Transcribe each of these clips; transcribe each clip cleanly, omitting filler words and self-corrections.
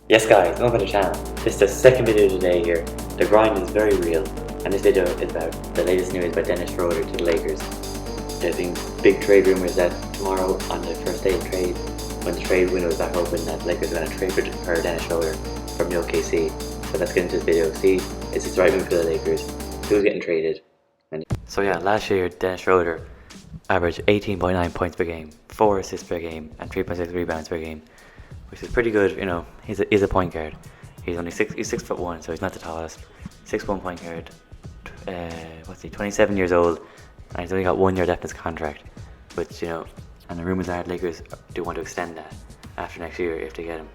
Yes guys, welcome to the channel. This is the second video today here. The grind is very real, and this video is about the latest news by Denis Schroder to the Lakers. There's been big trade rumours that tomorrow, on the first day of trade, when the trade window is back open, that the Lakers are going to trade for Denis Schroder from the OKC. So let's get into this video. See, is this the right move for the Lakers? Who's getting traded? So yeah, last year Denis Schroder averaged 18.9 points per game, 4 assists per game, and 3.6 rebounds per game, which is pretty good. You know, he's a point guard. He's only 6'1", so he's not the tallest. 6'1" point guard. 27 years old, and he's only got 1 year left in his contract. Which, you know, and the rumors are Lakers do want to extend that after next year if they get him.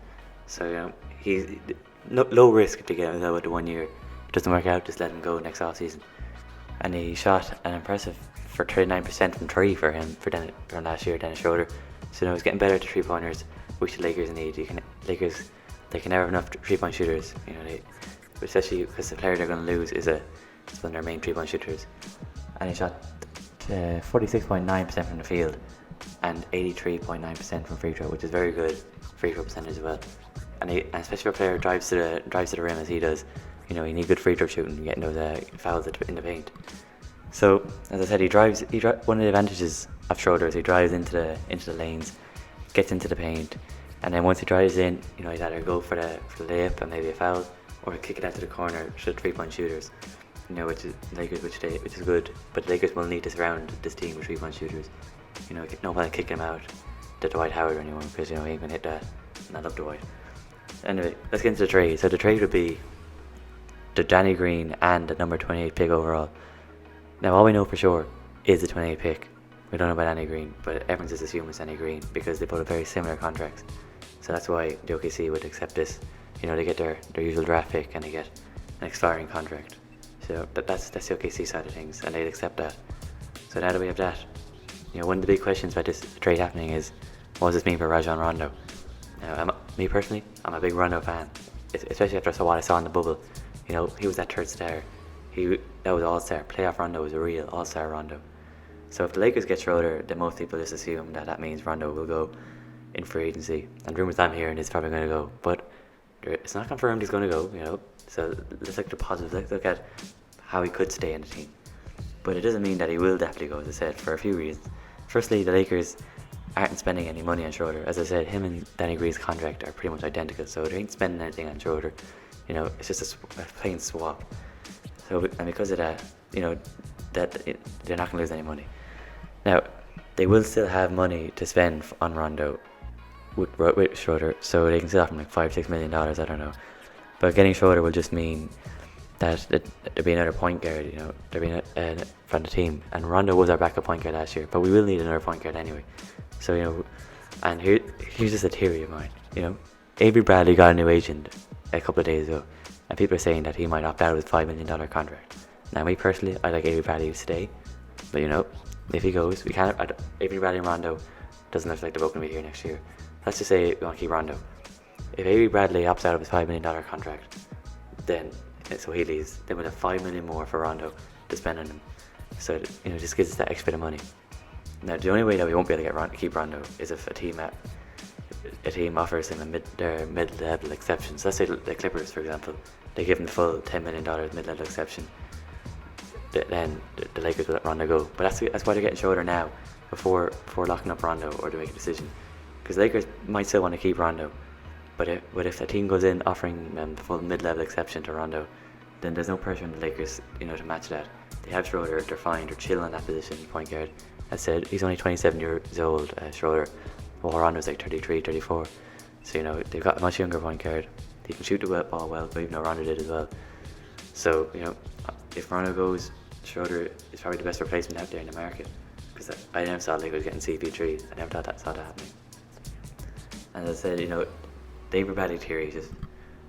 So, you know, he's low risk if they get him without the 1 year. If it doesn't work out, just let him go next off season. And he shot an impressive for 39% from three for last year, Denis Schroder. So, you know, he's getting better at the 3-pointers, which the Lakers need. They can never have enough 3-point shooters. You know, especially because the player they're going to lose is one of their main 3-point shooters. And he shot 46.9% from the field and 83.9% from free throw, which is very good free throw percentage as well. And especially for a player who drives to the rim as he does, you know, you need good free throw shooting, getting those fouls in the paint. So as I said, one of the advantages of Schroder is he drives into the lanes, gets into the paint, and then once he drives in, you know, he'd either go for the layup and maybe a foul, or kick it out to the corner to the 3-point shooters. You know, which is good. But the Lakers will need to surround this team with 3-point shooters. You know, no point in kicking him out to Dwight Howard or anyone, because, you know, he ain't gonna hit that. And I love Dwight. Anyway, let's get into the trade. So the trade would be the Danny Green and the number 28 pick overall. Now all we know for sure is the 28 pick. We don't know about Danny Green, but everyone's just assuming it's Danny Green because they both have very similar contracts. So that's why the OKC would accept this. You know, they get their usual draft pick and they get an expiring contract. So that's the OKC side of things, and they'd accept that. So now that we have that, you know, one of the big questions about this trade happening is, what does this mean for Rajon Rondo? Now, me personally, I'm a big Rondo fan, especially after what I saw in the bubble. You know, he was that third star. That was all-star. Playoff Rondo was a real all-star Rondo. So if the Lakers get Schroder, then most people just assume that means Rondo will go in free agency. And rumours I'm hearing is probably going to go, but it's not confirmed he's going to go, you know. So let's look at the positives. Let's look at how he could stay in the team. But it doesn't mean that he will definitely go, as I said, for a few reasons. Firstly, the Lakers aren't spending any money on Schroder. As I said, him and Danny Green's contract are pretty much identical, so they ain't spending anything on Schroder. You know, it's just a plain swap. So, and because of that, you know, they're not going to lose any money. Now, they will still have money to spend on Rondo with Schroder, so they can still offer him like $5-6 million, I don't know. But getting Schroder will just mean that there'll be another point guard, you know, there'll be from the team. And Rondo was our backup point guard last year, but we will need another point guard anyway. So, you know, and here's just a theory of mine, you know. Avery Bradley got a new agent a couple of days ago, and people are saying that he might opt out of his $5 million contract. Now, me personally, I like Avery Bradley to stay, but, you know, if he goes, we can't. Avery Bradley and Rondo doesn't look like they're both going to be here next year. Let's just say we want to keep Rondo. If Avery Bradley opts out of his $5 million contract, then so he leaves, then we'll have $5 million more for Rondo to spend on him. So, you know, just gives us that extra bit of money. Now, the only way that we won't be able to keep Rondo is if a team offers him their mid-level exception. So let's say the Clippers, for example, they give him the full $10 million mid-level exception. Then the Lakers will let Rondo go. But that's why they're getting Schroder now, before locking up Rondo or to make a decision. Because the Lakers might still want to keep Rondo, but if a team goes in offering them the full mid-level exception to Rondo, then there's no pressure on the Lakers, you know, to match that. They have Schroder, they're fine, they're chilling on that position, point guard. As I said, he's only 27 years old, Schroder, while Rondo's like 33, 34. So, you know, they've got a much younger point guard. He can shoot the ball well, but even though Rondo did as well. So, you know, if Rondo goes, Schroder is probably the best replacement out there in the market. Because I never saw the Lakers getting CP3. I never saw that happening. And as I said, you know, the Avery Bradley theory is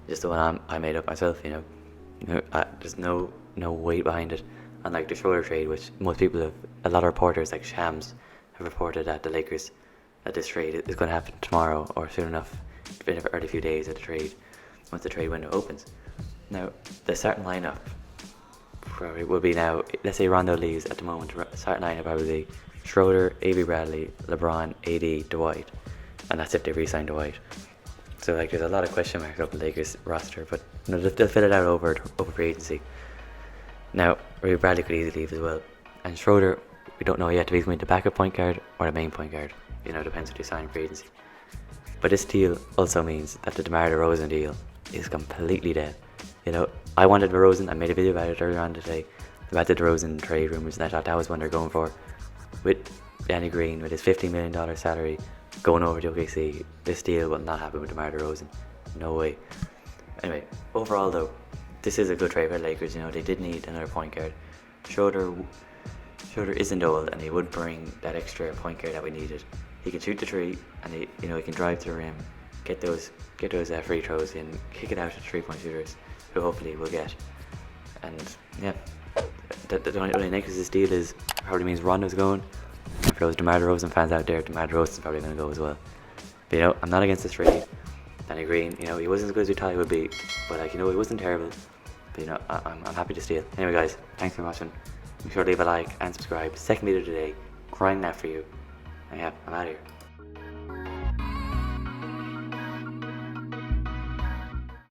just the one I made up myself, you know. There's no weight behind it. Unlike the Schroder trade, which most people have, a lot of reporters like Shams have reported that the Lakers, that this trade is going to happen tomorrow or soon enough, in the early few days of the trade, once the trade window opens. Now, the starting lineup probably will be now, let's say Rondo leaves at the moment, the starting lineup probably Schroder, Avery Bradley, LeBron, AD, Dwight, and that's if they re-sign Dwight. So like, there's a lot of question marks up the Lakers roster, but you know, they'll fill it out over free agency. Now, Ray Bradley could easily leave as well, and Schroder, we don't know yet if he's going to backup point guard or the main point guard. You know, depends what you sign free agency. But this deal also means that the DeMar DeRozan deal is completely dead. You know, I wanted DeRozan. I made a video about it earlier on today about the DeRozan trade rumors, and I thought that was one they're going for. With Danny Green, with his $50 million salary, going over to OKC, this deal will not happen with DeMar DeRozan. No way. Anyway, overall though, this is a good trade for the Lakers. You know, they did need another point guard. Schroder isn't old, and he would bring that extra point guard that we needed. He can shoot the three, and he can drive to the rim, get those free throws in, kick it out to 3-point shooters, who hopefully we'll get. And yeah, the only negative to this deal is probably means Rondo's going. For those DeMar DeRozan fans out there, DeMar DeRozan's probably going to go as well. But you know, I'm not against this trade. Danny Green, you know, he wasn't as good as we thought he would be, but like, you know, he wasn't terrible. But you know, I'm happy to steal. Anyway guys, thanks for watching. Make sure to leave a like and subscribe. Second video today, grinding that for you. And yeah, I'm out of here.